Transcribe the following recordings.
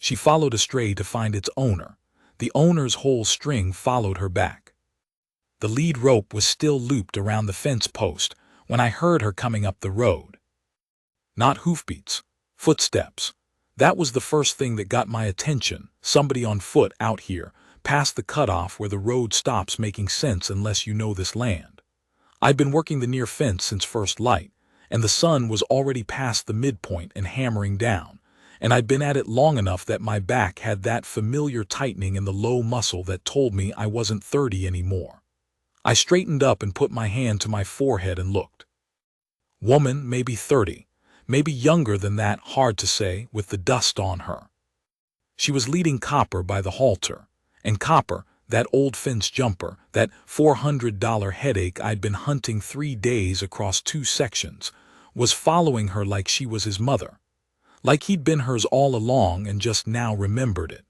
She followed astray to find its owner. The owner's whole string followed her back. The lead rope was still looped around the fence post when I heard her coming up the road. Not hoofbeats, footsteps. That was the first thing that got my attention. Somebody on foot out here, past the cutoff where the road stops making sense unless you know this land. I'd been working the near fence since first light, and the sun was already past the midpoint and hammering down, and I'd been at it long enough that my back had that familiar tightening in the low muscle that told me I wasn't 30 anymore. I straightened up and put my hand to my forehead and looked. Woman, maybe 30, maybe younger than that, hard to say, with the dust on her. She was leading Copper by the halter, and Copper, that old fence jumper, that $400 headache I'd been hunting 3 days across 2 sections, was following her like she was his mother, like he'd been hers all along and just now remembered it.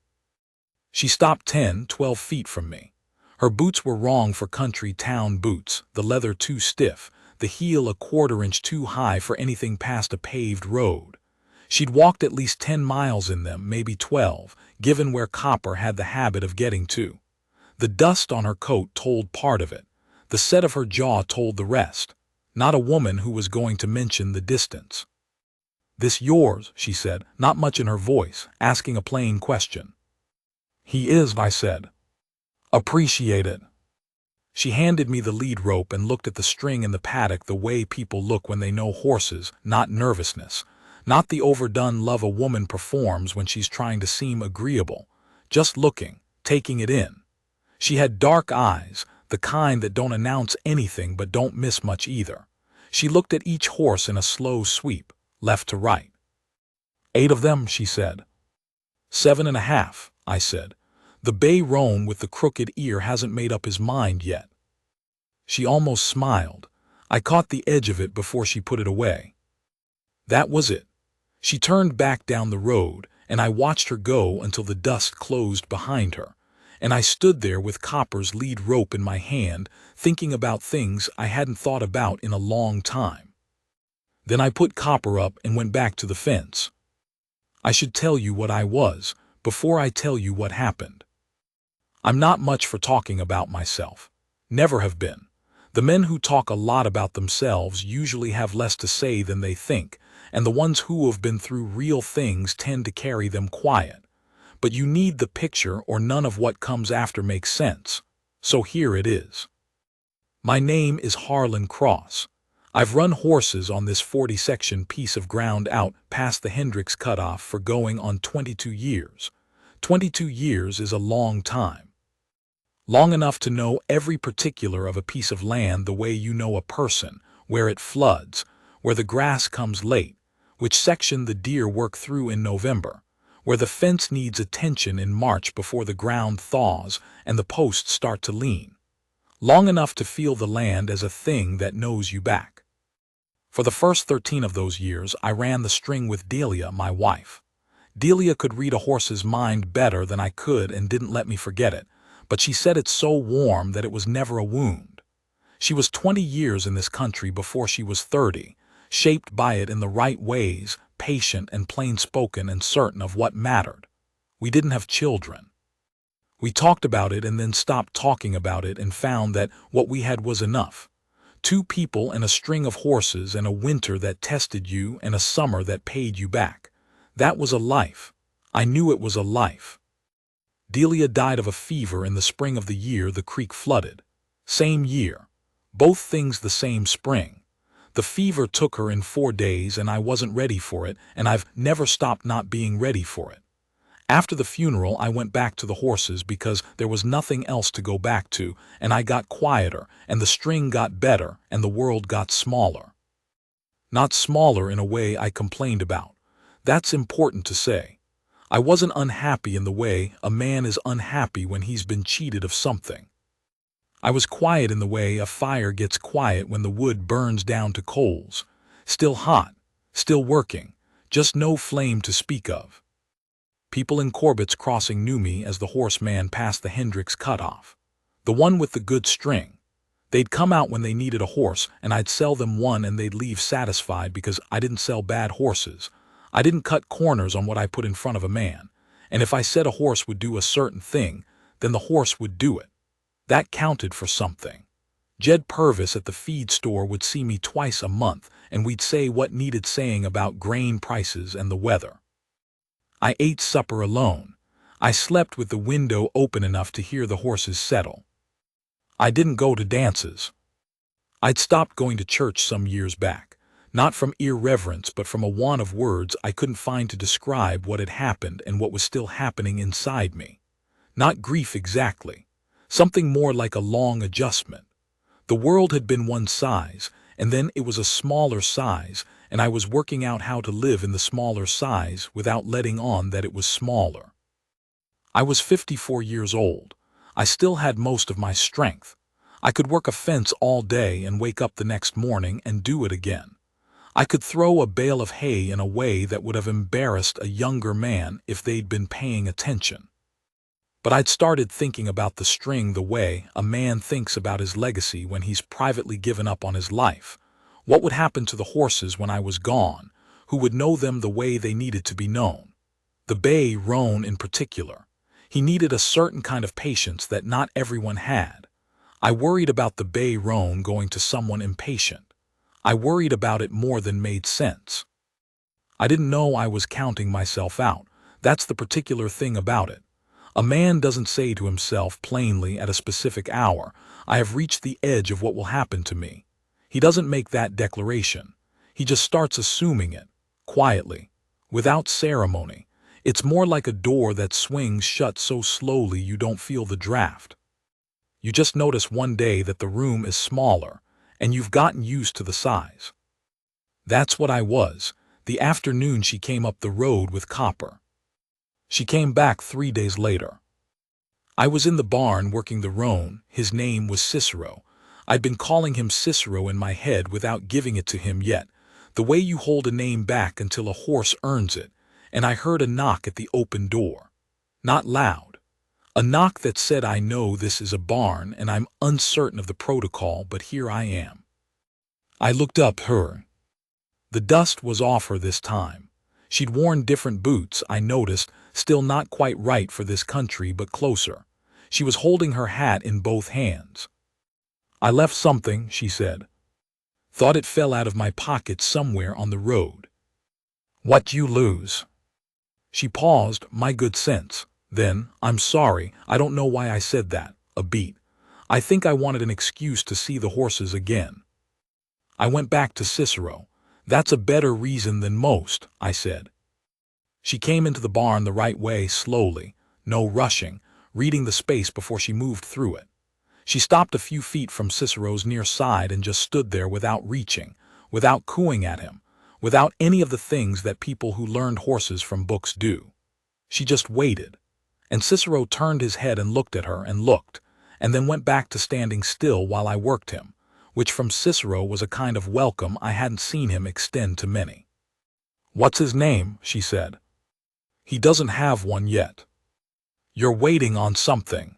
She stopped 10, 12 feet from me. Her boots were wrong for country town boots, the leather too stiff, the heel a 1/4 inch too high for anything past a paved road. She'd walked at least 10 miles in them, maybe 12, given where Copper had the habit of getting to. The dust on her coat told part of it. The set of her jaw told the rest. Not a woman who was going to mention the distance. "This yours?" she said, not much in her voice, asking a plain question. "He is," I said. "Appreciate it." She handed me the lead rope and looked at the string in the paddock the way people look when they know horses, not nervousness, not the overdone love a woman performs when she's trying to seem agreeable, just looking, taking it in. She had dark eyes, the kind that don't announce anything but don't miss much either. She looked at each horse in a slow sweep, left to right. "8 of them," she said. 7.5, I said. "The bay roan with the crooked ear hasn't made up his mind yet." She almost smiled. I caught the edge of it before she put it away. That was it. She turned back down the road, and I watched her go until the dust closed behind her, and I stood there with Copper's lead rope in my hand, thinking about things I hadn't thought about in a long time. Then I put Copper up and went back to the fence. I should tell you what I was, before I tell you what happened. I'm not much for talking about myself. Never have been. The men who talk a lot about themselves usually have less to say than they think, and the ones who have been through real things tend to carry them quiet. But you need the picture or none of what comes after makes sense. So here it is. My name is Harlan Cross. I've run horses on this 40-section piece of ground out past the Hendricks cutoff for going on 22 years. 22 years is a long time. Long enough to know every particular of a piece of land the way you know a person, where it floods, where the grass comes late, which section the deer work through in November, where the fence needs attention in March before the ground thaws and the posts start to lean. Long enough to feel the land as a thing that knows you back. For the first 13 of those years, I ran the string with Delia, my wife. Delia could read a horse's mind better than I could and didn't let me forget it, but she said it so warm that it was never a wound. She was 20 years in this country before she was 30, shaped by it in the right ways, patient and plain-spoken and certain of what mattered. We didn't have children. We talked about it and then stopped talking about it and found that what we had was enough. 2 people and a string of horses and a winter that tested you and a summer that paid you back. That was a life. I knew it was a life. Delia died of a fever in the spring of the year the creek flooded. Same year. Both things the same spring. The fever took her in 4 days and I wasn't ready for it, and I've never stopped not being ready for it. After the funeral, I went back to the horses because there was nothing else to go back to, and I got quieter, and the string got better, and the world got smaller. Not smaller in a way I complained about. That's important to say. I wasn't unhappy in the way a man is unhappy when he's been cheated of something. I was quiet in the way a fire gets quiet when the wood burns down to coals. Still hot, still working, just no flame to speak of. People in Corbett's Crossing knew me as the horseman past the Hendricks cutoff. The one with the good string. They'd come out when they needed a horse, and I'd sell them one and they'd leave satisfied because I didn't sell bad horses. I didn't cut corners on what I put in front of a man, and if I said a horse would do a certain thing, then the horse would do it. That counted for something. Jed Purvis at the feed store would see me twice a month, and we'd say what needed saying about grain prices and the weather. I ate supper alone. I slept with the window open enough to hear the horses settle. I didn't go to dances. I'd stopped going to church some years back, not from irreverence but from a want of words I couldn't find to describe what had happened and what was still happening inside me. Not grief exactly, something more like a long adjustment. The world had been one size, and then it was a smaller size, and I was working out how to live in the smaller size without letting on that it was smaller. I was 54 years old. I still had most of my strength. I could work a fence all day and wake up the next morning and do it again. I could throw a bale of hay in a way that would have embarrassed a younger man if they'd been paying attention. But I'd started thinking about the string the way a man thinks about his legacy when he's privately given up on his life. What would happen to the horses when I was gone? Who would know them the way they needed to be known? The bay roan in particular. He needed a certain kind of patience that not everyone had. I worried about the bay roan going to someone impatient. I worried about it more than made sense. I didn't know I was counting myself out. That's the particular thing about it. A man doesn't say to himself plainly at a specific hour, I have reached the edge of what will happen to me. He doesn't make that declaration. He just starts assuming it, quietly, without ceremony. It's more like a door that swings shut so slowly you don't feel the draft. You just notice one day that the room is smaller, and you've gotten used to the size. That's what I was, the afternoon she came up the road with Copper. She came back 3 days later. I was in the barn working the roan. His name was Cicero. I'd been calling him Cicero in my head without giving it to him yet, the way you hold a name back until a horse earns it, and I heard a knock at the open door. Not loud. A knock that said I know this is a barn and I'm uncertain of the protocol, but here I am. I looked up her. The dust was off her this time. She'd worn different boots, I noticed, still not quite right for this country but closer. She was holding her hat in both hands. I left something, she said. Thought it fell out of my pocket somewhere on the road. What you lose? She paused, my good sense. Then, I'm sorry, I don't know why I said that, a beat. I think I wanted an excuse to see the horses again. I went back to Cicero. That's a better reason than most, I said. She came into the barn the right way, slowly, no rushing, reading the space before she moved through it. She stopped a few feet from Cicero's near side and just stood there without reaching, without cooing at him, without any of the things that people who learned horses from books do. She just waited. And Cicero turned his head and looked at her and looked, and then went back to standing still while I worked him, which from Cicero was a kind of welcome I hadn't seen him extend to many. What's his name? She said. He doesn't have one yet. You're waiting on something.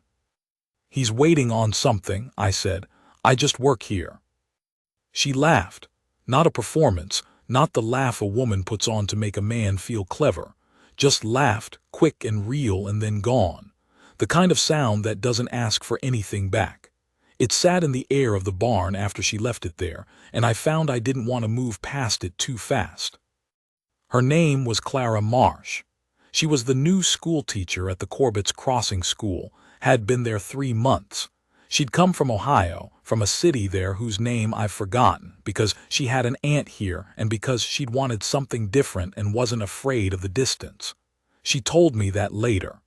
He's waiting on something, I said. I just work here. She laughed. Not a performance, not the laugh a woman puts on to make a man feel clever. Just laughed, quick and real and then gone. The kind of sound that doesn't ask for anything back. It sat in the air of the barn after she left it there, and I found I didn't want to move past it too fast. Her name was Clara Marsh. She was the new school teacher at the Corbett's Crossing School, had been there 3 months. She'd come from Ohio, from a city there whose name I've forgotten, because she had an aunt here and because she'd wanted something different and wasn't afraid of the distance. She told me that later.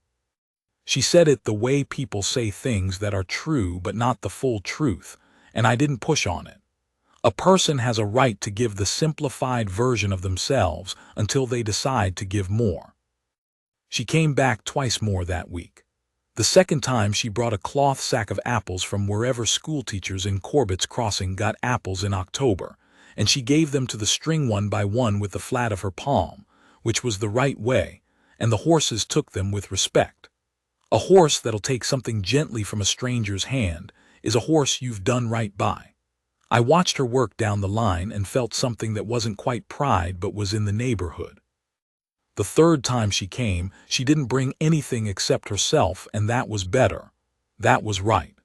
She said it the way people say things that are true but not the full truth, and I didn't push on it. A person has a right to give the simplified version of themselves until they decide to give more. She came back twice more that week. The second time she brought a cloth sack of apples from wherever schoolteachers in Corbett's Crossing got apples in October, and she gave them to the string one by one with the flat of her palm, which was the right way, and the horses took them with respect. A horse that'll take something gently from a stranger's hand is a horse you've done right by. I watched her work down the line and felt something that wasn't quite pride but was in the neighborhood. The third time she came, she didn't bring anything except herself, and that was better. That was right.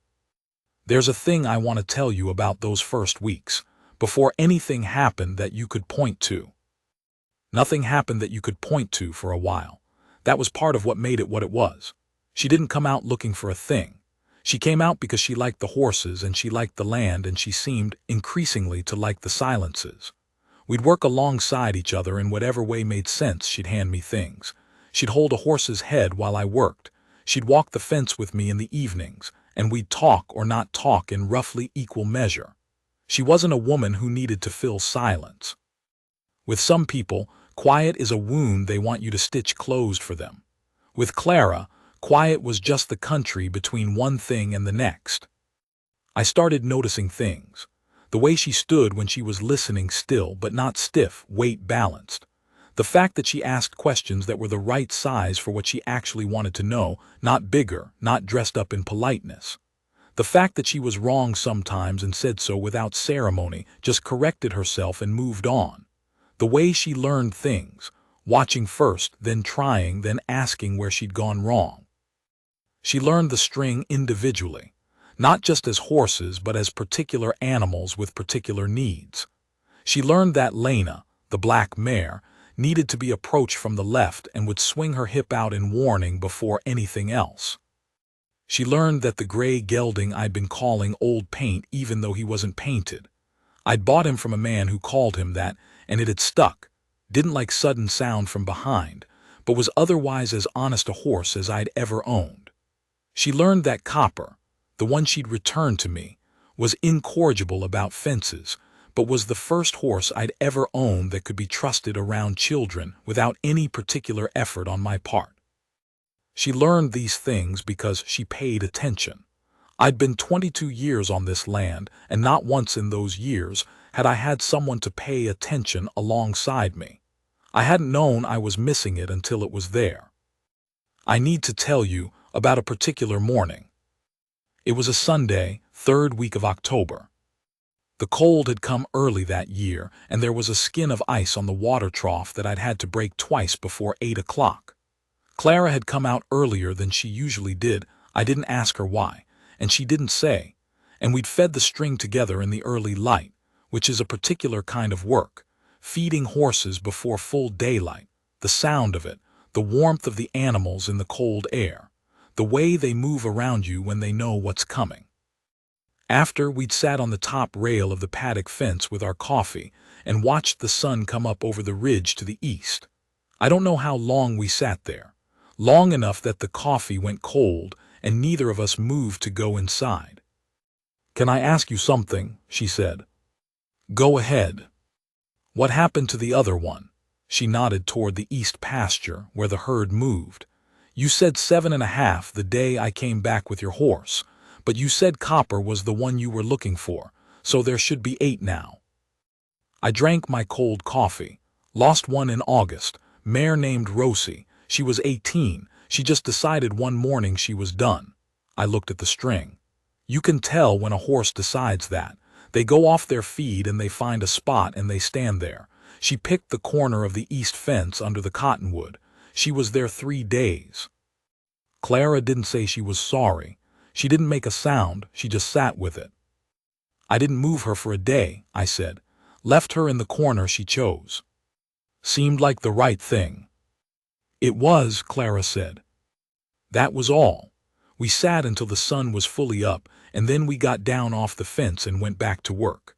There's a thing I want to tell you about those first weeks, before anything happened that you could point to. Nothing happened that you could point to for a while. That was part of what made it what it was. She didn't come out looking for a thing. She came out because she liked the horses and she liked the land, and she seemed increasingly to like the silences. We'd work alongside each other in whatever way made sense. She'd hand me things. She'd hold a horse's head while I worked. She'd walk the fence with me in the evenings, and we'd talk or not talk in roughly equal measure. She wasn't a woman who needed to fill silence. With some people, quiet is a wound they want you to stitch closed for them. With Clara, quiet was just the country between one thing and the next. I started noticing things. The way she stood when she was listening, still but not stiff, weight balanced. The fact that she asked questions that were the right size for what she actually wanted to know, not bigger, not dressed up in politeness. The fact that she was wrong sometimes and said so without ceremony, just corrected herself and moved on. The way she learned things, watching first, then trying, then asking where she'd gone wrong. She learned the string individually, not just as horses but as particular animals with particular needs. She learned that Lena, the black mare, needed to be approached from the left and would swing her hip out in warning before anything else. She learned that the gray gelding I'd been calling Old Paint, even though he wasn't painted. I'd bought him from a man who called him that, and it had stuck. Didn't like sudden sound from behind, but was otherwise as honest a horse as I'd ever owned. She learned that Copper, the one she'd returned to me, was incorrigible about fences, but was the first horse I'd ever owned that could be trusted around children without any particular effort on my part. She learned these things because she paid attention. I'd been 22 years on this land, and not once in those years had I had someone to pay attention alongside me. I hadn't known I was missing it until it was there. I need to tell you about a particular morning. It was a Sunday, third week of October. The cold had come early that year, and there was a skin of ice on the water trough that I'd had to break twice before 8 o'clock. Clara had come out earlier than she usually did. I didn't ask her why, and she didn't say, and we'd fed the string together in the early light, which is a particular kind of work, feeding horses before full daylight, the sound of it, the warmth of the animals in the cold air, the way they move around you when they know what's coming. After, we'd sat on the top rail of the paddock fence with our coffee and watched the sun come up over the ridge to the east. I don't know how long we sat there. Long enough that the coffee went cold and neither of us moved to go inside. "Can I ask you something?" she said. "Go ahead." "What happened to the other one?" She nodded toward the east pasture where the herd moved. "You said 7.5 the day I came back with your horse, but you said Copper was the one you were looking for, so there should be 8 now." I drank my cold coffee. "Lost one in August, mare named Rosie. She was 18. She just decided one morning she was done." I looked at the string. "You can tell when a horse decides that. They go off their feed and they find a spot and they stand there. She picked the corner of the east fence under the cottonwood. She was there 3 days. Clara didn't say she was sorry. She didn't make a sound, she just sat with it. "I didn't move her for a day," I said. "Left her in the corner she chose. Seemed like the right thing." "It was," Clara said. That was all. We sat until the sun was fully up, and then we got down off the fence and went back to work.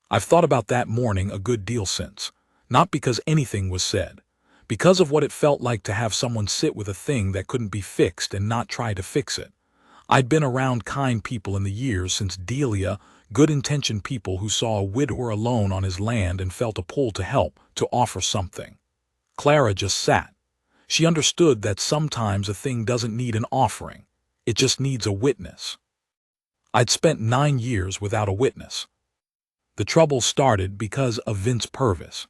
I've thought about that morning a good deal since, not because anything was said, because of what it felt like to have someone sit with a thing that couldn't be fixed and not try to fix it. I'd been around kind people in the years since Delia, good-intentioned people who saw a widower alone on his land and felt a pull to help, to offer something. Clara just sat. She understood that sometimes a thing doesn't need an offering, it just needs a witness. I'd spent 9 years without a witness. The trouble started because of Vince Purvis,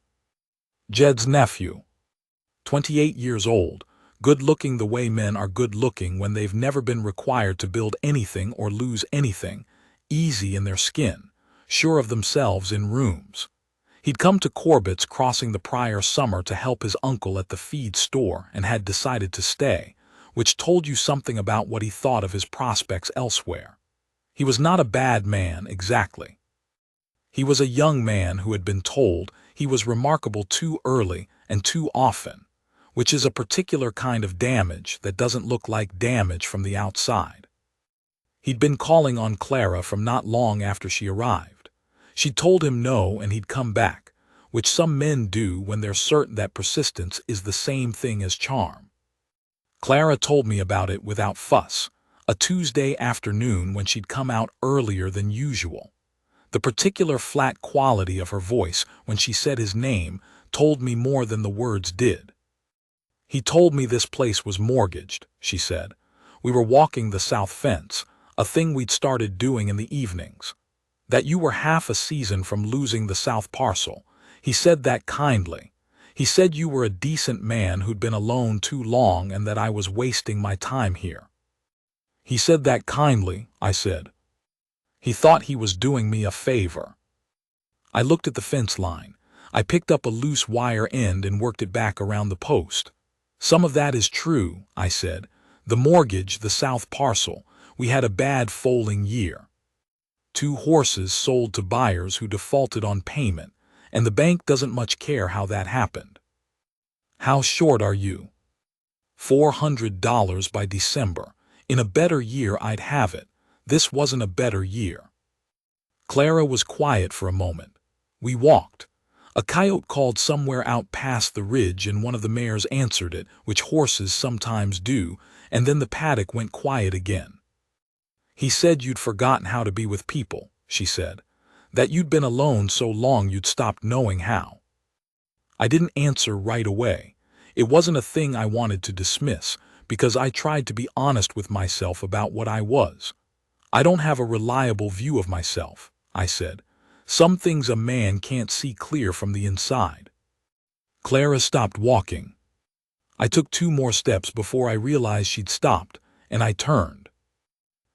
Jed's nephew. 28 years old, good-looking the way men are good-looking when they've never been required to build anything or lose anything, easy in their skin, sure of themselves in rooms. He'd come to Corbett's Crossing the prior summer to help his uncle at the feed store and had decided to stay, which told you something about what he thought of his prospects elsewhere. He was not a bad man, exactly. He was a young man who had been told he was remarkable too early and too often, which is a particular kind of damage that doesn't look like damage from the outside. He'd been calling on Clara from not long after she arrived. She'd told him no and he'd come back, which some men do when they're certain that persistence is the same thing as charm. Clara told me about it without fuss, a Tuesday afternoon when she'd come out earlier than usual. The particular flat quality of her voice when she said his name told me more than the words did. He told me this place was mortgaged, she said. We were walking the south fence, a thing we'd started doing in the evenings. That you were half a season from losing the south parcel. He said that kindly. He said you were a decent man who'd been alone too long and that I was wasting my time here. He said that kindly, I said. He thought he was doing me a favor. I looked at the fence line. I picked up a loose wire end and worked it back around the post. Some of that is true, I said. The mortgage, the south parcel, we had a bad foaling year. 2 horses sold to buyers who defaulted on payment, and the bank doesn't much care how that happened. How short are you? $400 by December. In a better year I'd have it. This wasn't a better year. Clara was quiet for a moment. We walked. A coyote called somewhere out past the ridge and one of the mares answered it, which horses sometimes do, and then the paddock went quiet again. He said you'd forgotten how to be with people, she said. That you'd been alone so long you'd stopped knowing how. I didn't answer right away. It wasn't a thing I wanted to dismiss, because I tried to be honest with myself about what I was. I don't have a reliable view of myself, I said. Some things a man can't see clear from the inside. Clara stopped walking. I took 2 more steps before I realized she'd stopped, and I turned.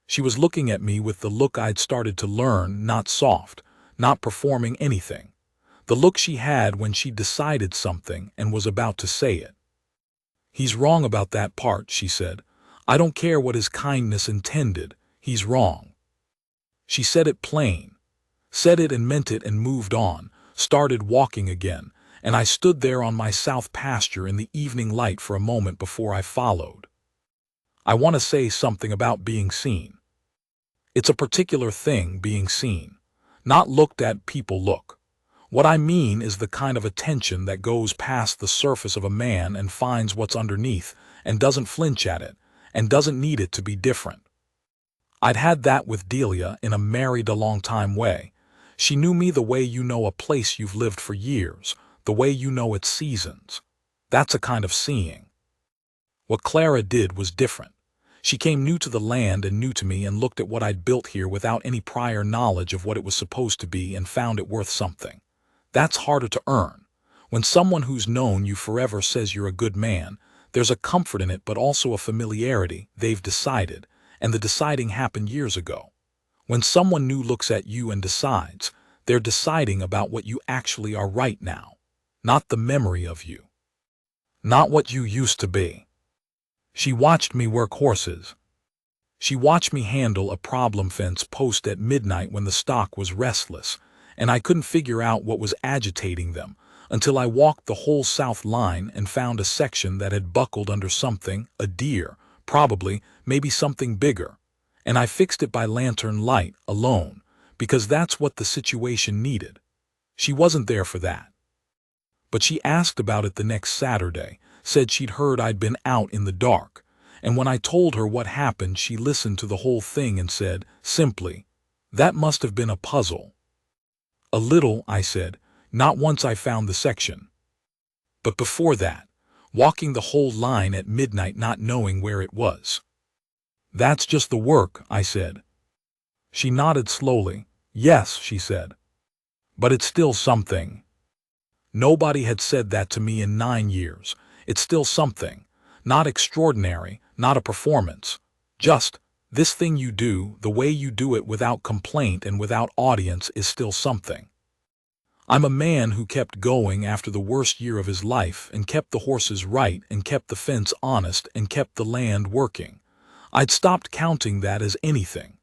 She was looking at me with the look I'd started to learn, not soft, not performing anything. The look she had when she decided something and was about to say it. He's wrong about that part, she said. I don't care what his kindness intended, he's wrong. She said it plain. Said it and meant it and moved on, started walking again, and I stood there on my south pasture in the evening light for a moment before I followed. I want to say something about being seen. It's a particular thing, being seen. Not looked at, people look. What I mean is the kind of attention that goes past the surface of a man and finds what's underneath and doesn't flinch at it and doesn't need it to be different. I'd had that with Delia in a married a long time way. She knew me the way you know a place you've lived for years, the way you know its seasons. That's a kind of seeing. What Clara did was different. She came new to the land and new to me and looked at what I'd built here without any prior knowledge of what it was supposed to be and found it worth something. That's harder to earn. When someone who's known you forever says you're a good man, there's a comfort in it but also a familiarity, they've decided, and the deciding happened years ago. When someone new looks at you and decides, they're deciding about what you actually are right now, not the memory of you. Not what you used to be. She watched me work horses. She watched me handle a problem fence post at midnight when the stock was restless, and I couldn't figure out what was agitating them until I walked the whole south line and found a section that had buckled under something, a deer, probably, maybe something bigger. And I fixed it by lantern light, alone, because that's what the situation needed. She wasn't there for that. But she asked about it the next Saturday, said she'd heard I'd been out in the dark, and when I told her what happened she listened to the whole thing and said, simply, that must have been a puzzle. A little, I said, not once I found the section. But before that, walking the whole line at midnight not knowing where it was. That's just the work, I said. She nodded slowly. Yes, she said. But it's still something. Nobody had said that to me in 9 years. It's still something. Not extraordinary, not a performance. Just, this thing you do, the way you do it without complaint and without audience is still something. I'm a man who kept going after the worst year of his life and kept the horses right and kept the fence honest and kept the land working. I'd stopped counting that as anything.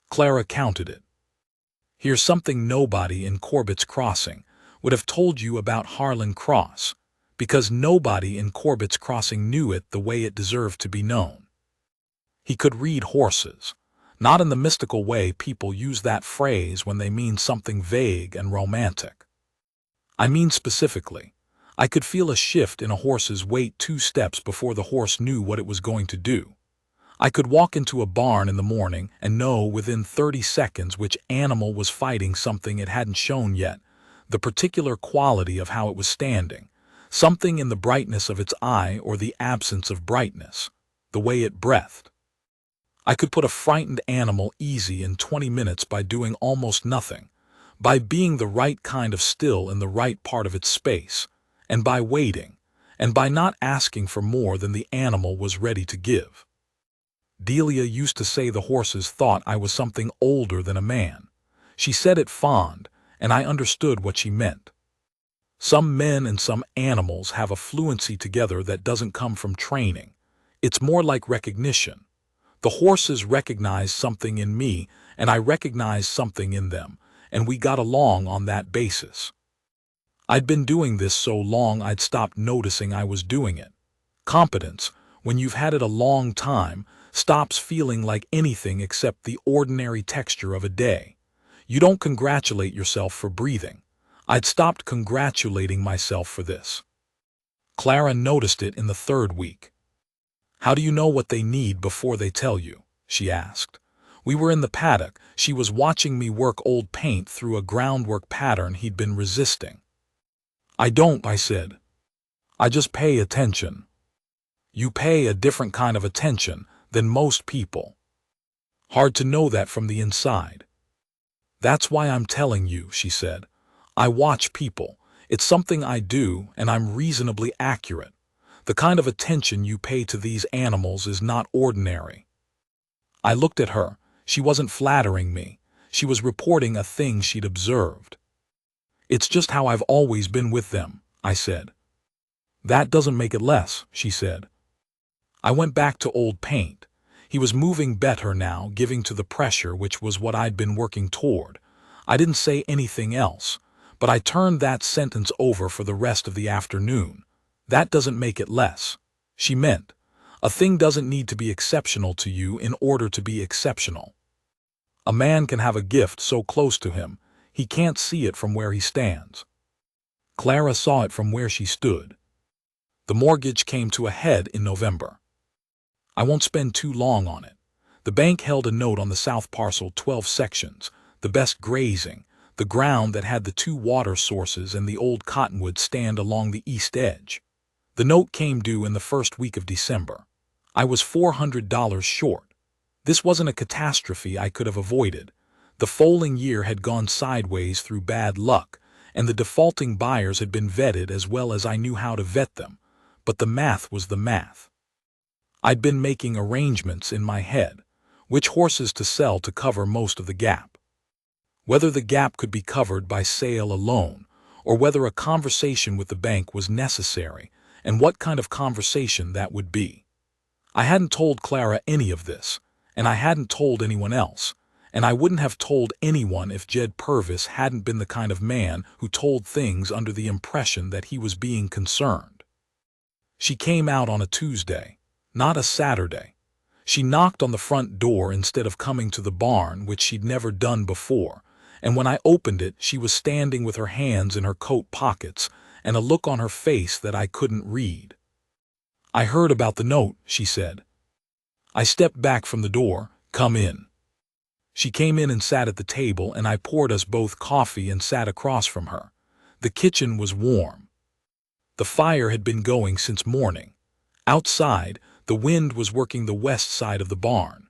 Clara counted it. Here's something nobody in Corbett's Crossing would have told you about Harlan Cross, because nobody in Corbett's Crossing knew it the way it deserved to be known. He could read horses, not in the mystical way people use that phrase when they mean something vague and romantic. I mean specifically, I could feel a shift in a horse's weight 2 steps before the horse knew what it was going to do. I could walk into a barn in the morning and know within 30 seconds which animal was fighting something it hadn't shown yet, the particular quality of how it was standing, something in the brightness of its eye or the absence of brightness, the way it breathed. I could put a frightened animal easy in 20 minutes by doing almost nothing, by being the right kind of still in the right part of its space, and by waiting, and by not asking for more than the animal was ready to give. Delia used to say the horses thought I was something older than a man. She said it fond, and I understood what she meant. Some men and some animals have a fluency together that doesn't come from training. It's more like recognition. The horses recognized something in me, and I recognized something in them, and we got along on that basis. I'd been doing this so long I'd stopped noticing I was doing it. Competence, when you've had it a long time, stops feeling like anything except the ordinary texture of a day. You don't congratulate yourself for breathing. I'd stopped congratulating myself for this. Clara noticed it in the 3rd week. "How do you know what they need before they tell you?" she asked. We were in the paddock. She was watching me work old paint through a groundwork pattern he'd been resisting. "I don't," I said. "I just pay attention." "You pay a different kind of attention than most people. Hard to know that from the inside." "That's why I'm telling you," she said. "I watch people. It's something I do, and I'm reasonably accurate. The kind of attention you pay to these animals is not ordinary." I looked at her. She wasn't flattering me. She was reporting a thing she'd observed. "It's just how I've always been with them," I said. "That doesn't make it less," she said. I went back to old paint. He was moving better now, giving to the pressure, which was what I'd been working toward. I didn't say anything else, but I turned that sentence over for the rest of the afternoon. That doesn't make it less. She meant, a thing doesn't need to be exceptional to you in order to be exceptional. A man can have a gift so close to him, he can't see it from where he stands. Clara saw it from where she stood. The mortgage came to a head in November. I won't spend too long on it. The bank held a note on the south parcel, 12 sections, the best grazing, the ground that had the 2 water sources and the old cottonwood stand along the east edge. The note came due in the 1st week of December. I was $400 short. This wasn't a catastrophe I could have avoided. The foaling year had gone sideways through bad luck, and the defaulting buyers had been vetted as well as I knew how to vet them, but the math was the math. I'd been making arrangements in my head, which horses to sell to cover most of the gap. Whether the gap could be covered by sale alone, or whether a conversation with the bank was necessary, and what kind of conversation that would be. I hadn't told Clara any of this, and I hadn't told anyone else, and I wouldn't have told anyone if Jed Purvis hadn't been the kind of man who told things under the impression that he was being concerned. She came out on a Tuesday, not a Saturday. She knocked on the front door instead of coming to the barn, which she'd never done before, and when I opened it she was standing with her hands in her coat pockets and a look on her face that I couldn't read. "I heard about the note," she said. I stepped back from the door. "Come in." She came in and sat at the table, and I poured us both coffee and sat across from her. The kitchen was warm. The fire had been going since morning. Outside, the wind was working the west side of the barn.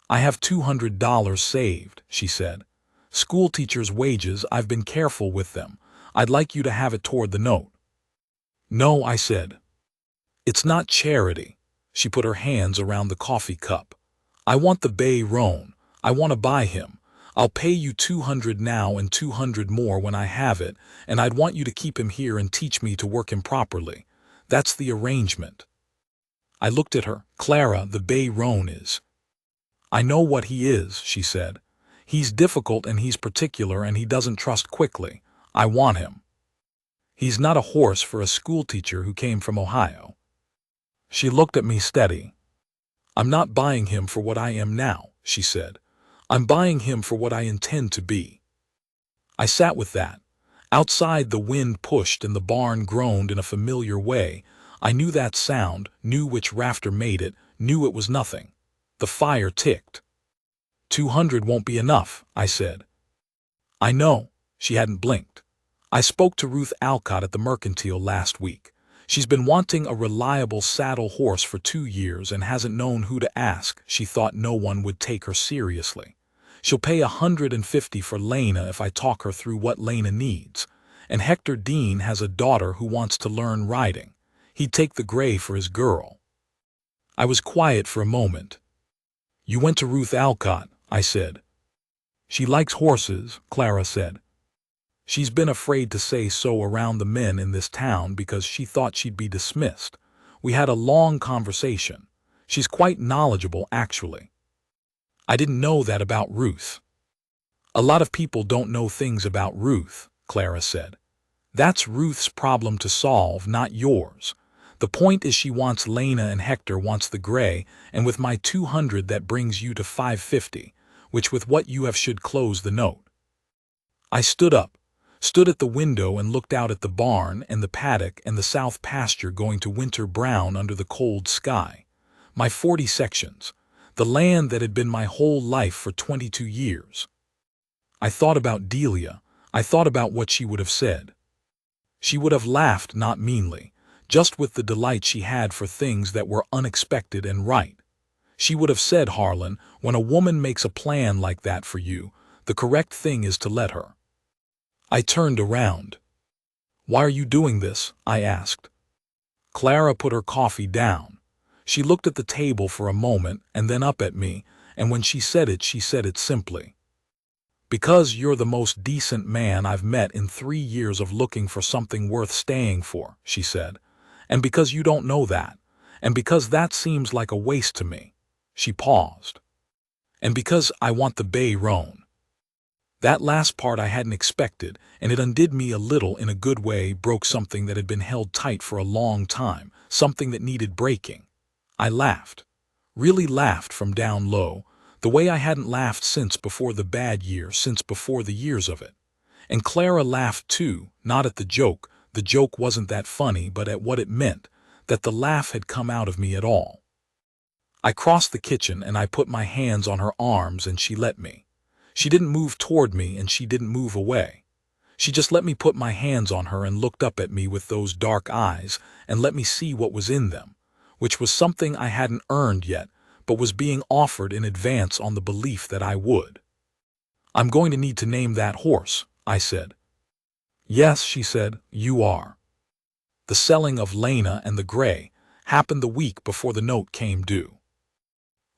"I have $200 saved," she said. "School teachers' wages, I've been careful with them. I'd like you to have it toward the note." "No," I said. "It's not charity." She put her hands around the coffee cup. "I want the bay roan. I want to buy him. I'll pay you 200 now and 200 more when I have it, and I'd want you to keep him here and teach me to work him properly. That's the arrangement." I looked at her. "Clara, the bay roan is—" "I know what he is," she said. "He's difficult and he's particular and he doesn't trust quickly. I want him. He's not a horse for a schoolteacher who came from Ohio." She looked at me steady. "I'm not buying him for what I am now," she said. "I'm buying him for what I intend to be." I sat with that. Outside the wind pushed and the barn groaned in a familiar way. I knew that sound, knew which rafter made it, knew it was nothing. The fire ticked. 200 won't be enough," I said. "I know." She hadn't blinked. "I spoke to Ruth Alcott at the Mercantile last week. She's been wanting a reliable saddle horse for 2 years and hasn't known who to ask. She thought no one would take her seriously. She'll pay 150 for Lena if I talk her through what Lena needs. And Hector Dean has a daughter who wants to learn riding. He'd take the gray for his girl." I was quiet for a moment. "You went to Ruth Alcott," I said. "She likes horses," Clara said. "She's been afraid to say so around the men in this town because she thought she'd be dismissed. We had a long conversation. She's quite knowledgeable, actually." I didn't know that about Ruth. "A lot of people don't know things about Ruth," Clara said. "That's Ruth's problem to solve, not yours. The point is she wants Lena and Hector wants the gray, and with my 200 that brings you to 550, which with what you have should close the note." I stood up, stood at the window and looked out at the barn and the paddock and the south pasture going to winter brown under the cold sky. My 40 sections, the land that had been my whole life for 22 years. I thought about Delia. I thought about what she would have said. She would have laughed, not meanly, just with the delight she had for things that were unexpected and right. She would have said, "Harlan, when a woman makes a plan like that for you, the correct thing is to let her." I turned around. "Why are you doing this?" I asked. Clara put her coffee down. She looked at the table for a moment and then up at me, and when she said it simply. "Because you're the most decent man I've met in 3 years of looking for something worth staying for," she said. "And because you don't know that. And because that seems like a waste to me." She paused. "And because I want the bay roan." That last part I hadn't expected, and it undid me a little in a good way, broke something that had been held tight for a long time, something that needed breaking. I laughed. Really laughed from down low, the way I hadn't laughed since before the bad year, since before the years of it. And Clara laughed too, not at the joke wasn't that funny, but at what it meant, that the laugh had come out of me at all. I crossed the kitchen and I put my hands on her arms and she let me. She didn't move toward me and she didn't move away. She just let me put my hands on her and looked up at me with those dark eyes and let me see what was in them, which was something I hadn't earned yet, but was being offered in advance on the belief that I would. "I'm going to need to name that horse," I said. "Yes," she said, "you are." The selling of Lena and the gray happened the week before the note came due.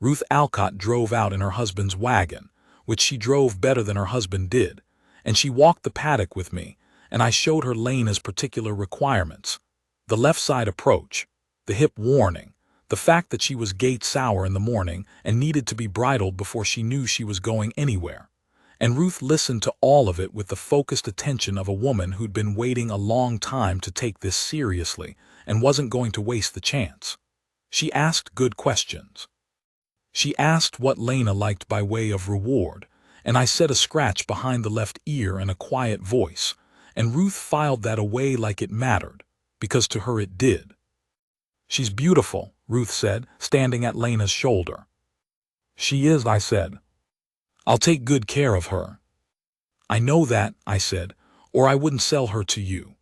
Ruth Alcott drove out in her husband's wagon, which she drove better than her husband did, and she walked the paddock with me, and I showed her Lena's particular requirements. The left side approach, the hip warning, the fact that she was gait sour in the morning and needed to be bridled before she knew she was going anywhere. And Ruth listened to all of it with the focused attention of a woman who'd been waiting a long time to take this seriously and wasn't going to waste the chance. She asked good questions. She asked what Lena liked by way of reward, and I said a scratch behind the left ear and a quiet voice, and Ruth filed that away like it mattered, because to her it did. "She's beautiful," Ruth said, standing at Lena's shoulder. "She is," I said. "I'll take good care of her." "I know that," I said, "or I wouldn't sell her to you."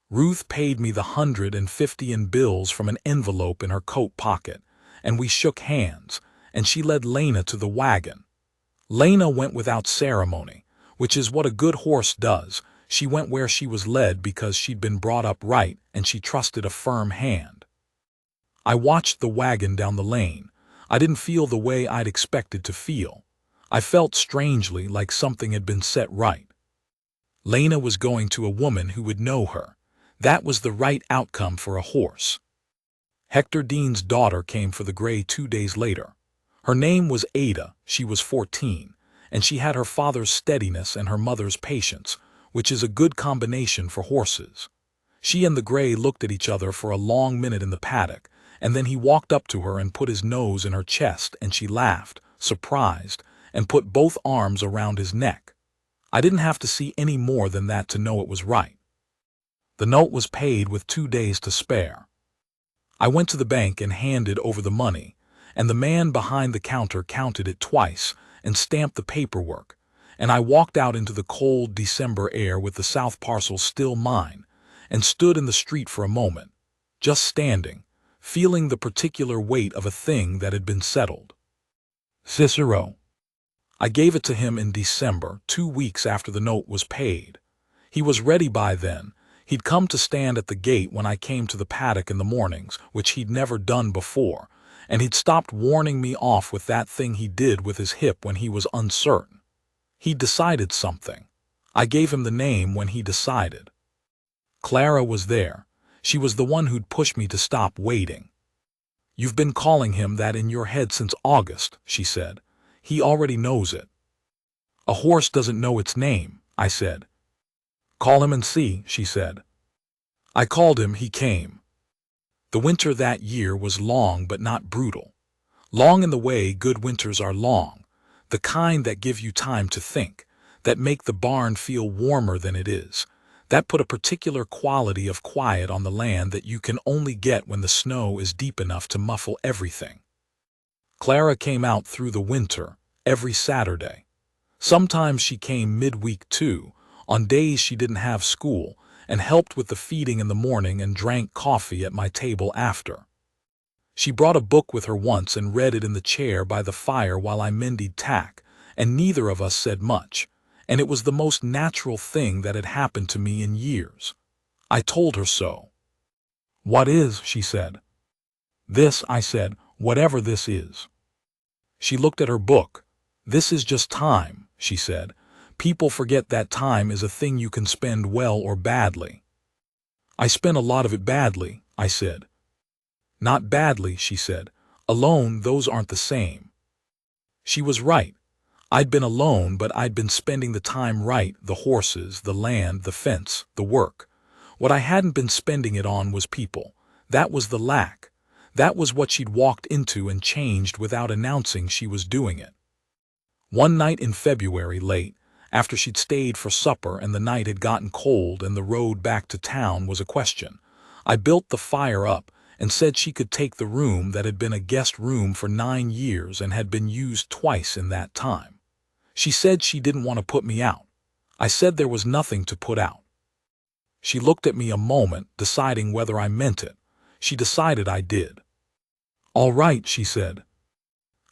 Ruth paid me the 150 in bills from an envelope in her coat pocket, and we shook hands, and she led Lena to the wagon. Lena went without ceremony, which is what a good horse does. She went where she was led because she'd been brought up right and she trusted a firm hand. I watched the wagon down the lane. I didn't feel the way I'd expected to feel. I felt strangely like something had been set right. Lena was going to a woman who would know her. That was the right outcome for a horse. Hector Dean's daughter came for the gray 2 days later. Her name was Ada, she was 14, and she had her father's steadiness and her mother's patience, which is a good combination for horses. She and the gray looked at each other for a long minute in the paddock, and then he walked up to her and put his nose in her chest, and she laughed, surprised, and put both arms around his neck. I didn't have to see any more than that to know it was right. The note was paid with 2 days to spare. I went to the bank and handed over the money, and the man behind the counter counted it twice and stamped the paperwork, and I walked out into the cold December air with the south parcel still mine, and stood in the street for a moment, just standing, feeling the particular weight of a thing that had been settled. Cicero. I gave it to him in December, 2 weeks after the note was paid. He was ready by then. He'd come to stand at the gate when I came to the paddock in the mornings, which he'd never done before, and he'd stopped warning me off with that thing he did with his hip when he was uncertain. He'd decided something. I gave him the name when he decided. Clara was there. She was the one who'd pushed me to stop waiting. "You've been calling him that in your head since August," she said. "He already knows it." "A horse doesn't know its name," I said. "Call him and see," she said. I called him, he came. The winter that year was long but not brutal. Long in the way good winters are long, the kind that give you time to think, that make the barn feel warmer than it is, that put a particular quality of quiet on the land that you can only get when the snow is deep enough to muffle everything. Clara came out through the winter, every Saturday. Sometimes she came midweek too, on days she didn't have school, and helped with the feeding in the morning and drank coffee at my table after. She brought a book with her once and read it in the chair by the fire while I mended tack, and neither of us said much, and it was the most natural thing that had happened to me in years. I told her so. "What is?" she said. "This," I said, "whatever this is." She looked at her book. "This is just time," she said. "People forget that time is a thing you can spend well or badly." "I spent a lot of it badly," I said. "Not badly," she said. "Alone, those aren't the same." She was right. I'd been alone, but I'd been spending the time right, the horses, the land, the fence, the work. What I hadn't been spending it on was people. That was the lack. That was what she'd walked into and changed without announcing she was doing it. One night in February, late, after she'd stayed for supper and the night had gotten cold and the road back to town was a question, I built the fire up and said she could take the room that had been a guest room for 9 years and had been used twice in that time. She said she didn't want to put me out. I said there was nothing to put out. She looked at me a moment, deciding whether I meant it. She decided I did. "All right," she said.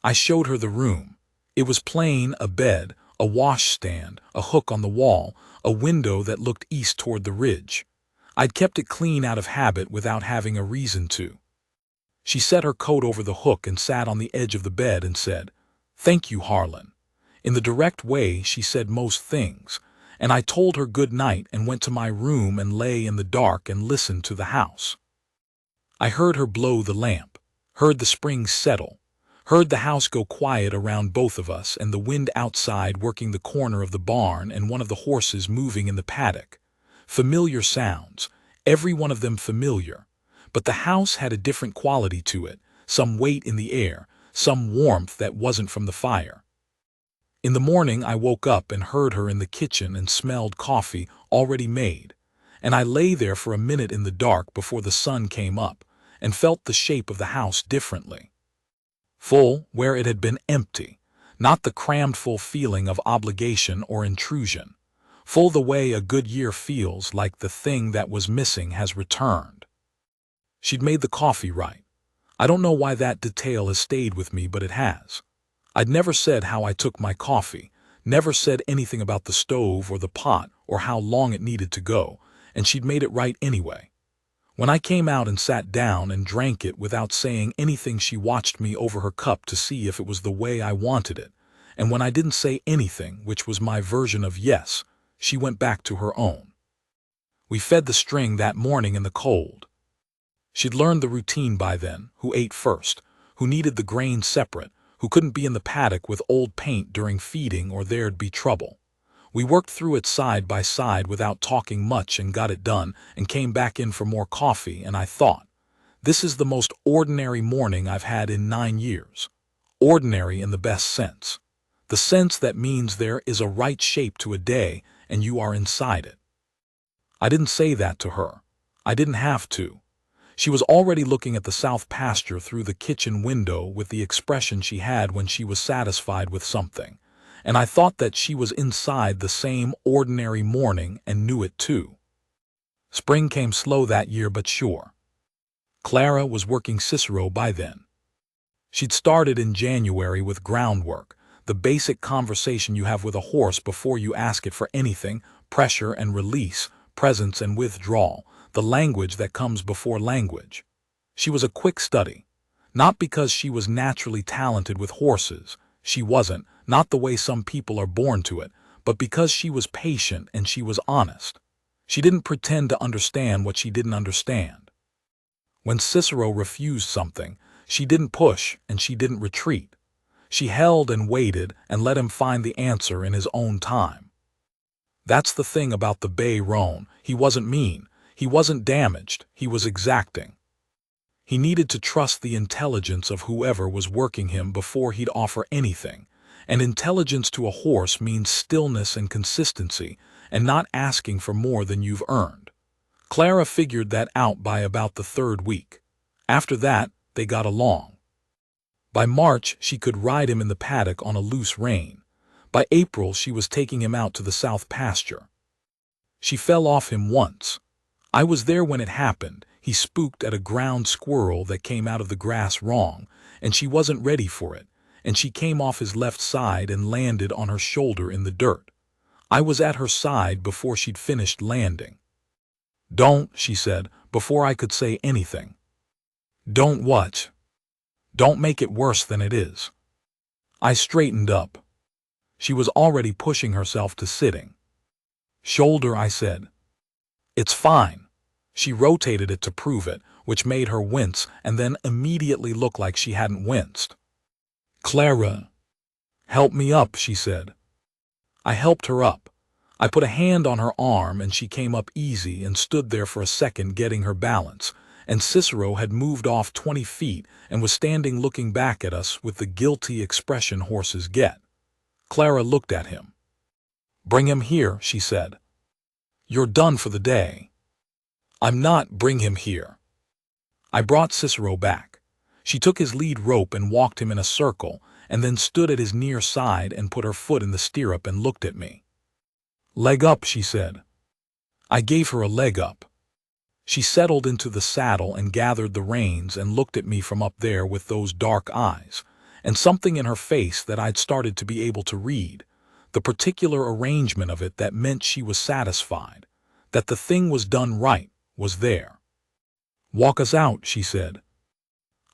I showed her the room. It was plain, a bed, a washstand, a hook on the wall, a window that looked east toward the ridge. I'd kept it clean out of habit without having a reason to. She set her coat over the hook and sat on the edge of the bed and said, "Thank you, Harlan." In the direct way she said most things, and I told her good night and went to my room and lay in the dark and listened to the house. I heard her blow the lamp, heard the springs settle, heard the house go quiet around both of us and the wind outside working the corner of the barn and one of the horses moving in the paddock. Familiar sounds, every one of them familiar, but the house had a different quality to it, some weight in the air, some warmth that wasn't from the fire. In the morning I woke up and heard her in the kitchen and smelled coffee already made, and I lay there for a minute in the dark before the sun came up and felt the shape of the house differently. Full where it had been empty, not the crammed full feeling of obligation or intrusion. Full the way a good year feels like the thing that was missing has returned. She'd made the coffee right. I don't know why that detail has stayed with me, but it has. I'd never said how I took my coffee, never said anything about the stove or the pot or how long it needed to go, and she'd made it right anyway. When I came out and sat down and drank it without saying anything, she watched me over her cup to see if it was the way I wanted it, and when I didn't say anything, which was my version of yes, she went back to her own. We fed the string that morning in the cold. She'd learned the routine by then: who ate first, who needed the grain separate, who couldn't be in the paddock with old paint during feeding or there'd be trouble. We worked through it side by side without talking much and got it done and came back in for more coffee, and I thought, this is the most ordinary morning I've had in 9 years. Ordinary in the best sense. The sense that means there is a right shape to a day and you are inside it. I didn't say that to her. I didn't have to. She was already looking at the south pasture through the kitchen window with the expression she had when she was satisfied with something, and I thought that she was inside the same ordinary morning and knew it too. Spring came slow that year but sure. Clara was working Cicero by then. She'd started in January with groundwork, the basic conversation you have with a horse before you ask it for anything: pressure and release, presence and withdrawal, the language that comes before language. She was a quick study. Not because she was naturally talented with horses. She wasn't, not the way some people are born to it, but because she was patient and she was honest. She didn't pretend to understand what she didn't understand. When Cicero refused something, she didn't push and she didn't retreat. She held and waited and let him find the answer in his own time. That's the thing about the Bay Roan. He wasn't mean. He wasn't damaged. He was exacting. He needed to trust the intelligence of whoever was working him before he'd offer anything. And intelligence to a horse means stillness and consistency, and not asking for more than you've earned. Clara figured that out by about the 3rd week. After that, they got along. By March, she could ride him in the paddock on a loose rein. By April, she was taking him out to the south pasture. She fell off him once. I was there when it happened. He spooked at a ground squirrel that came out of the grass wrong, and she wasn't ready for it, and she came off his left side and landed on her shoulder in the dirt. I was at her side before she'd finished landing. "Don't," she said, before I could say anything. "Don't what?" "Don't make it worse than it is." I straightened up. She was already pushing herself to sitting. "Shoulder," I said. "It's fine." She rotated it to prove it, which made her wince and then immediately look like she hadn't winced. "Clara." "Help me up," she said. I helped her up. I put a hand on her arm and she came up easy and stood there for a second getting her balance, and Cicero had moved off 20 feet and was standing looking back at us with the guilty expression horses get. Clara looked at him. "Bring him here," she said. "You're done for the day." "I'm not. Bring him here." I brought Cicero back. She took his lead rope and walked him in a circle, and then stood at his near side and put her foot in the stirrup and looked at me. "Leg up," she said. I gave her a leg up. She settled into the saddle and gathered the reins and looked at me from up there with those dark eyes, and something in her face that I'd started to be able to read, the particular arrangement of it that meant she was satisfied, that the thing was done right, was there. "Walk us out," she said.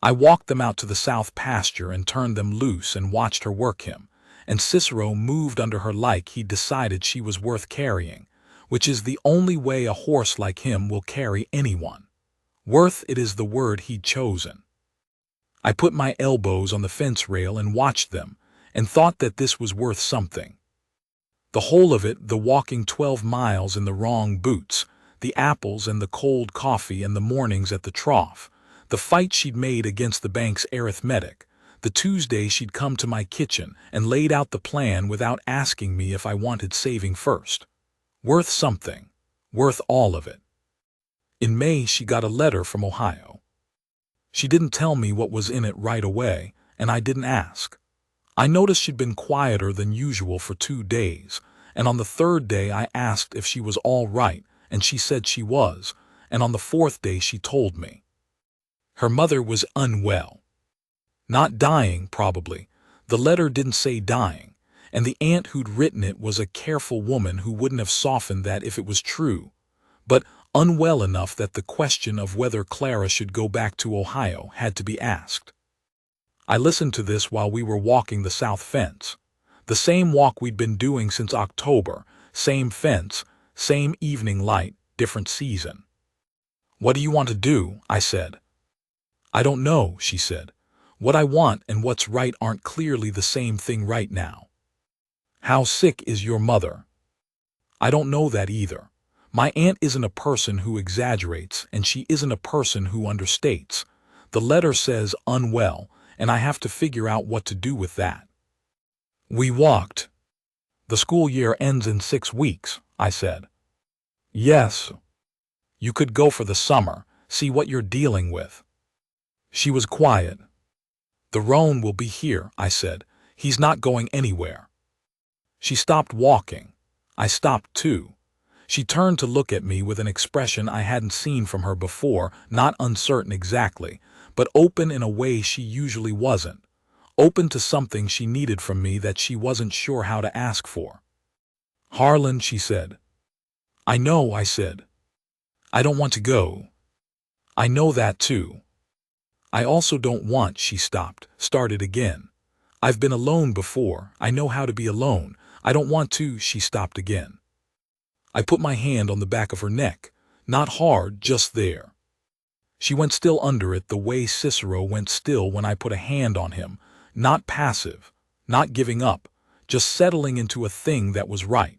I walked them out to the south pasture and turned them loose and watched her work him, and Cicero moved under her like he'd decided she was worth carrying, which is the only way a horse like him will carry anyone. Worth it is the word he'd chosen. I put my elbows on the fence rail and watched them, and thought that this was worth something. The whole of it, the walking 12 miles in the wrong boots, the apples and the cold coffee and the mornings at the trough, the fight she'd made against the bank's arithmetic, the Tuesday she'd come to my kitchen and laid out the plan without asking me if I wanted saving first. Worth something. Worth all of it. In May she got a letter from Ohio. She didn't tell me what was in it right away, and I didn't ask. I noticed she'd been quieter than usual for 2 days, and on the 3rd day I asked if she was all right, and she said she was, and on the 4th day she told me. Her mother was unwell. Not dying, probably. The letter didn't say dying, and the aunt who'd written it was a careful woman who wouldn't have softened that if it was true, but unwell enough that the question of whether Clara should go back to Ohio had to be asked. I listened to this while we were walking the south fence. The same walk we'd been doing since October, same fence, same evening light, different season. "What do you want to do?" I said. "I don't know," she said. "What I want and what's right aren't clearly the same thing right now." "How sick is your mother?" "I don't know that either. My aunt isn't a person who exaggerates, and she isn't a person who understates. The letter says unwell, and I have to figure out what to do with that." We walked. "The school year ends in 6 weeks," I said. "Yes. You could go for the summer, see what you're dealing with." She was quiet. "The roan will be here," I said. "He's not going anywhere." She stopped walking. I stopped too. She turned to look at me with an expression I hadn't seen from her before, not uncertain exactly, but open in a way she usually wasn't. Open to something she needed from me that she wasn't sure how to ask for. "Harlan," she said. "I know," I said. "I don't want to go." "I know that too." "I also don't want," she stopped, started again. "I've been alone before. I know how to be alone. I don't want to," she stopped again. I put my hand on the back of her neck. Not hard, just there. She went still under it the way Cicero went still when I put a hand on him, not passive, not giving up, just settling into a thing that was right.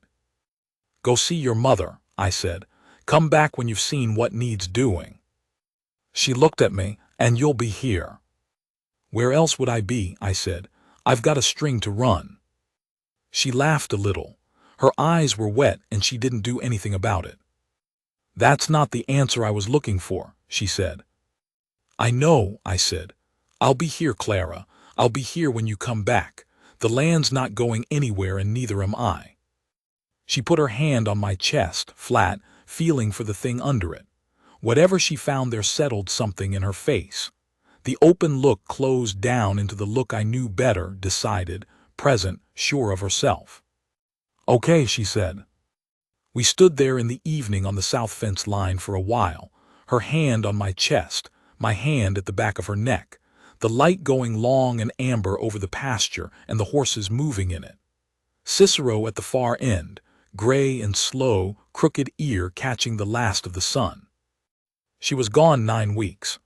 "Go see your mother," I said. "Come back when you've seen what needs doing." She looked at me. "And you'll be here." "Where else would I be?" I said. "I've got a string to run." She laughed a little. Her eyes were wet and she didn't do anything about it. "That's not the answer I was looking for," she said. "I know," I said. "I'll be here, Clara. I'll be here when you come back. The land's not going anywhere and neither am I." She put her hand on my chest, flat, feeling for the thing under it. Whatever she found there settled something in her face. The open look closed down into the look I knew better, decided, present, sure of herself. "Okay," she said. We stood there in the evening on the south fence line for a while, her hand on my chest, my hand at the back of her neck, the light going long and amber over the pasture and the horses moving in it. Cicero at the far end, gray and slow, crooked ear catching the last of the sun. She was gone 9 weeks.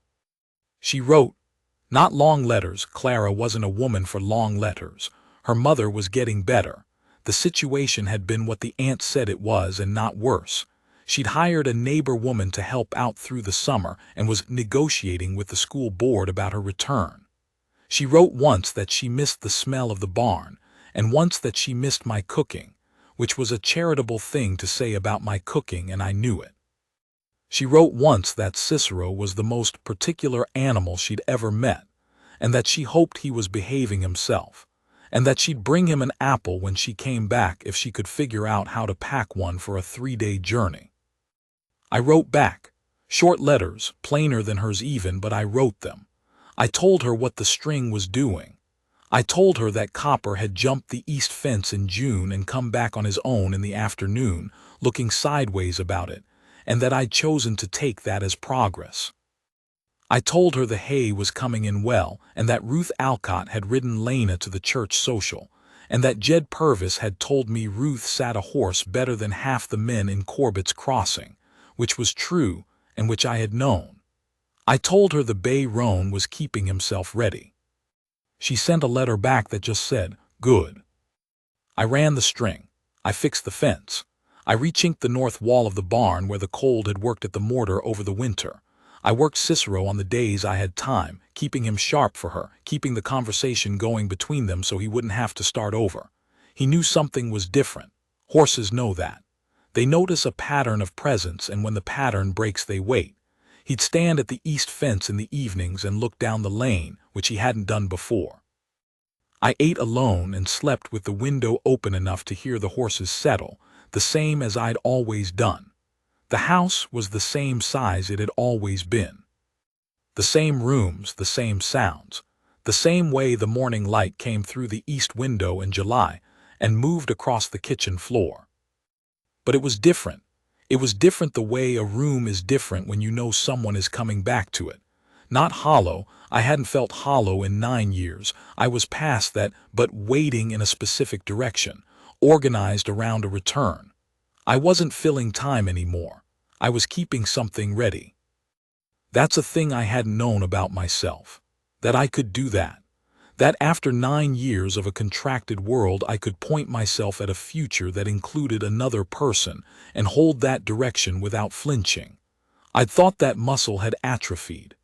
She wrote, not long letters. Clara wasn't a woman for long letters. Her mother was getting better. The situation had been what the aunt said it was and not worse. She'd hired a neighbor woman to help out through the summer and was negotiating with the school board about her return. She wrote once that she missed the smell of the barn, and once that she missed my cooking, which was a charitable thing to say about my cooking, and I knew it. She wrote once that Cicero was the most particular animal she'd ever met, and that she hoped he was behaving himself, and that she'd bring him an apple when she came back if she could figure out how to pack one for a 3-day journey. I wrote back. Short letters, plainer than hers even, but I wrote them. I told her what the string was doing. I told her that Copper had jumped the east fence in June and come back on his own in the afternoon, looking sideways about it, and that I'd chosen to take that as progress. I told her the hay was coming in well, and that Ruth Alcott had ridden Lena to the church social, and that Jed Purvis had told me Ruth sat a horse better than half the men in Corbett's Crossing, which was true and which I had known. I told her the bay roan was keeping himself ready. She sent a letter back that just said, "Good." I ran the string. I fixed the fence. I rechinked the north wall of the barn where the cold had worked at the mortar over the winter. I worked Cicero on the days I had time, keeping him sharp for her, keeping the conversation going between them so he wouldn't have to start over. He knew something was different. Horses know that. They notice a pattern of presence, and when the pattern breaks they wait. He'd stand at the east fence in the evenings and look down the lane, which he hadn't done before. I ate alone and slept with the window open enough to hear the horses settle, the same as I'd always done. The house was the same size it had always been. The same rooms, the same sounds, the same way the morning light came through the east window in July and moved across the kitchen floor. But it was different. It was different the way a room is different when you know someone is coming back to it. Not hollow, I hadn't felt hollow in 9 years. I was past that, but waiting in a specific direction, organized around a return. I wasn't filling time anymore. I was keeping something ready. That's a thing I hadn't known about myself. That I could do that. That after 9 years of a contracted world I could point myself at a future that included another person and hold that direction without flinching. I'd thought that muscle had atrophied.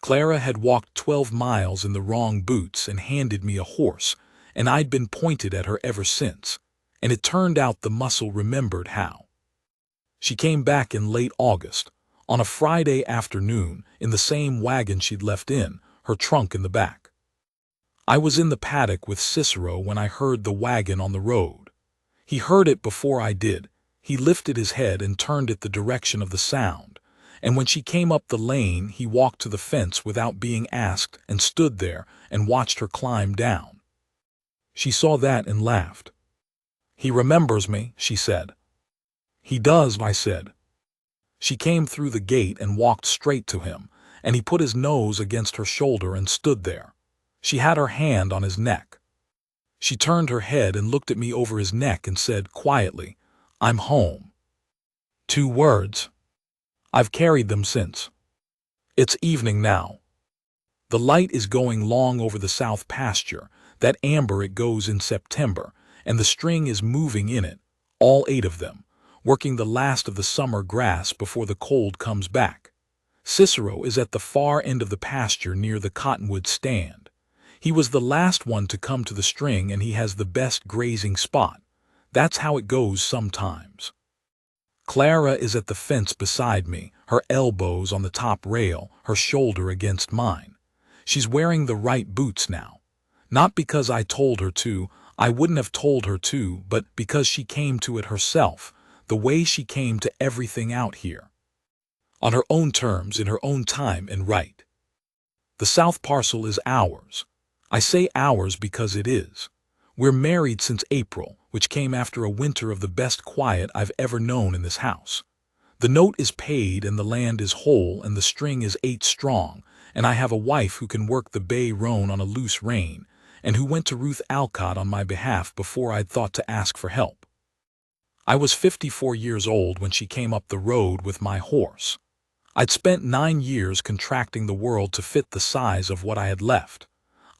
Clara had walked 12 miles in the wrong boots and handed me a horse, and I'd been pointed at her ever since, and it turned out the muscle remembered how. She came back in late August, on a Friday afternoon, in the same wagon she'd left in, her trunk in the back. I was in the paddock with Cicero when I heard the wagon on the road. He heard it before I did. He lifted his head and turned it the direction of the sound, and when she came up the lane he walked to the fence without being asked and stood there and watched her climb down. She saw that and laughed. "He remembers me," she said. "He does," I said. She came through the gate and walked straight to him, and he put his nose against her shoulder and stood there. She had her hand on his neck. She turned her head and looked at me over his neck and said quietly, "I'm home." 2 words. I've carried them since. It's evening now. The light is going long over the south pasture, that amber it goes in September, and the string is moving in it, all 8 of them, working the last of the summer grass before the cold comes back. Cicero is at the far end of the pasture near the cottonwood stand. He was the last one to come to the string and he has the best grazing spot. That's how it goes sometimes. Clara is at the fence beside me, her elbows on the top rail, her shoulder against mine. She's wearing the right boots now. Not because I told her to, I wouldn't have told her to, but because she came to it herself, the way she came to everything out here. On her own terms, in her own time and right. The south parcel is ours. I say ours because it is. We're married since April, which came after a winter of the best quiet I've ever known in this house. The note is paid and the land is whole and the string is 8 strong, and I have a wife who can work the bay roan on a loose rein, and who went to Ruth Alcott on my behalf before I'd thought to ask for help. I was 54 years old when she came up the road with my horse. I'd spent 9 years contracting the world to fit the size of what I had left.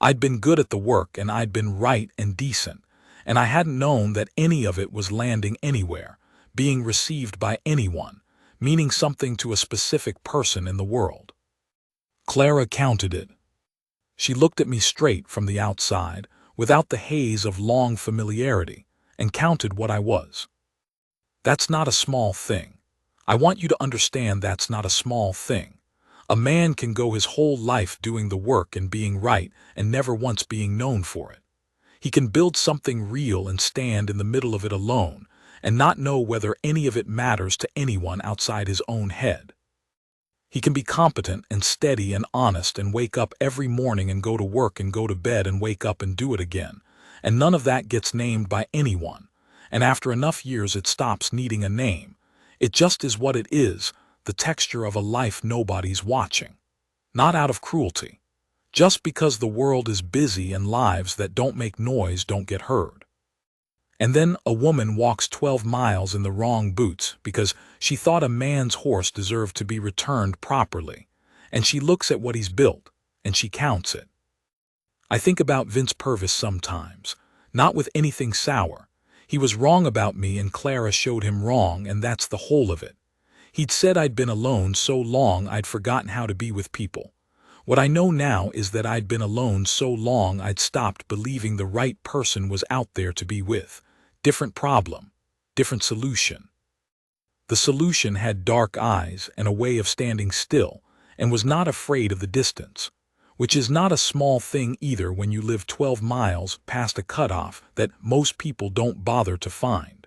I'd been good at the work and I'd been right and decent, and I hadn't known that any of it was landing anywhere, being received by anyone, meaning something to a specific person in the world. Clara counted it. She looked at me straight from the outside, without the haze of long familiarity, and counted what I was. That's not a small thing. I want you to understand that's not a small thing. A man can go his whole life doing the work and being right and never once being known for it. He can build something real and stand in the middle of it alone and not know whether any of it matters to anyone outside his own head. He can be competent and steady and honest and wake up every morning and go to work and go to bed and wake up and do it again, and none of that gets named by anyone, and after enough years it stops needing a name. It just is what it is, the texture of a life nobody's watching. Not out of cruelty. Just because the world is busy and lives that don't make noise don't get heard. And then a woman walks 12 miles in the wrong boots because she thought a man's horse deserved to be returned properly, and she looks at what he's built, and she counts it. I think about Vince Purvis sometimes, not with anything sour. He was wrong about me and Clara showed him wrong, and that's the whole of it. He'd said I'd been alone so long I'd forgotten how to be with people. What I know now is that I'd been alone so long I'd stopped believing the right person was out there to be with. Different problem, different solution. The solution had dark eyes and a way of standing still and was not afraid of the distance, which is not a small thing either when you live 12 miles past a cutoff that most people don't bother to find.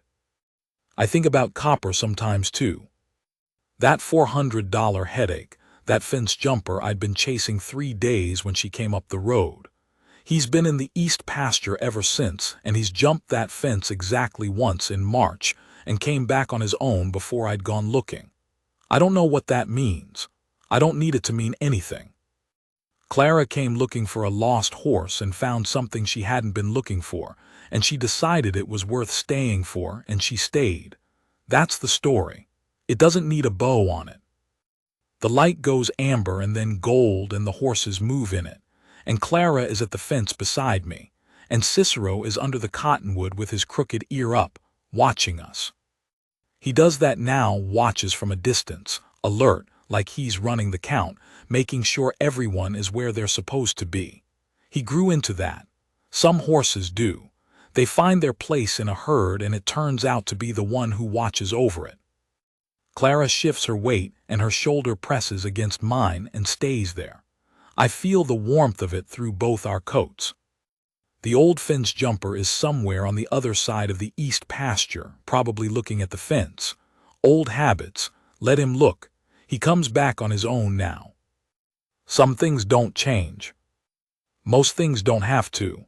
I think about Copper sometimes too. That $400 headache, that fence jumper I'd been chasing 3 days when she came up the road. He's been in the east pasture ever since, and he's jumped that fence exactly once in March and came back on his own before I'd gone looking. I don't know what that means. I don't need it to mean anything. Clara came looking for a lost horse and found something she hadn't been looking for, and she decided it was worth staying for, and she stayed. That's the story. It doesn't need a bow on it. The light goes amber and then gold, and the horses move in it, and Clara is at the fence beside me, and Cicero is under the cottonwood with his crooked ear up, watching us. He does that now, watches from a distance, alert, like he's running the count, making sure everyone is where they're supposed to be. He grew into that. Some horses do. They find their place in a herd, and it turns out to be the one who watches over it. Clara shifts her weight, and her shoulder presses against mine and stays there. I feel the warmth of it through both our coats. The old fence jumper is somewhere on the other side of the east pasture, probably looking at the fence. Old habits. Let him look. He comes back on his own now. Some things don't change. Most things don't have to.